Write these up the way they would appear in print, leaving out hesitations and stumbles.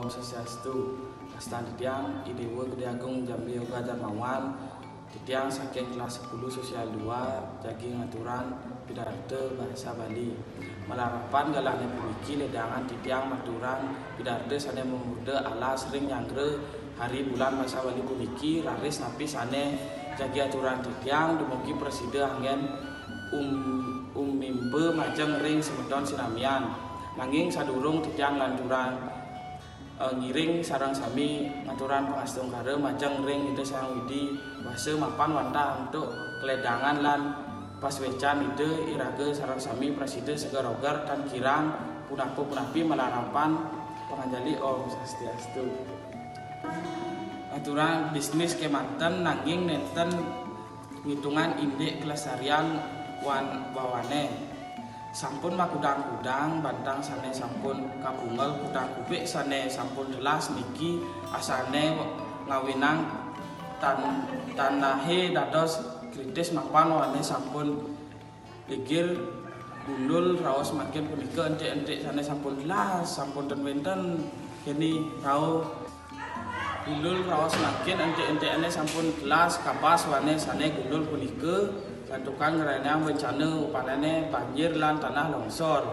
Om Swastiastu. Kastan Titiang Idewa Gede Agung Jambi Yoga Darmawan Titiang saking kelas 10 sosial 2 jagi ngaturan pidarto bahasa Bali. Melarapan galane pemiki ledangan Titiang maturan pidarto sane memuda ala sering nyangre hari bulan bahasa Bali pemiki raris napi sane jagi aturan Titiang dumugi preside anggen mimbe majeng ring semedon sinamian. Nanging sadurung Titiang lanturan ngiring sarang sami ngaturan pangastung kare majeng ring ide sarang widi basa mapan wanda untuk keledangan lan paswecan ide irage sarang sami preside segar-ogar dan kirang punapi melarapan panganjali Om Swastiastu. Aturan bisnis kemanten nanging nenten ngitungan indek kelestarian wawane. Sampun makudang-kudang bantang sane sampun kabungel kudang kubik sane sampun delas niki asane ngawinang tanahe dados kritis mapan wane sampun ligir gundul raos makin punika entek-entek sane sampun delas sampun ten wenten kene rao gundul raos makin entek-entekane sampun delas kapas wane sane gundul punika santukan ngerana bencana upanane banjir lan tanah longsor.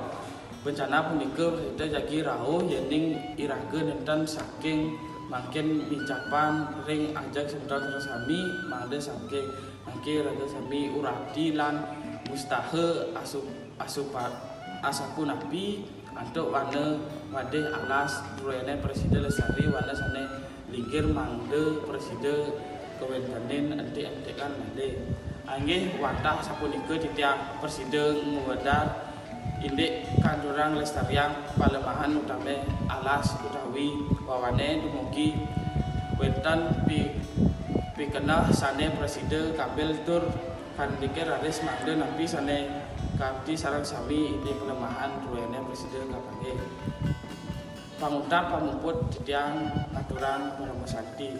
Bencana punika kita jagi rawuh yening irage nenten saking makin bicapan ring ajak sedot sami mangde saking mangke raga sami uradi lan mustahe asapun api antuk wane wade alas durene presiden lesari wane sane linggir mangde presiden kewentanen ente-entekan mangde. Anggih watah sapunika Titiang presiden ngwedar indek kanjurang lestarian palemahan utame alas utawi wawane dumugi wenten pikenah sane presiden kambil tur kandike raris mangde nampi sane kapti sareng sami indek palemahan ruene presiden kapanggih pangutar pamumput Titiang aturan para mesanti.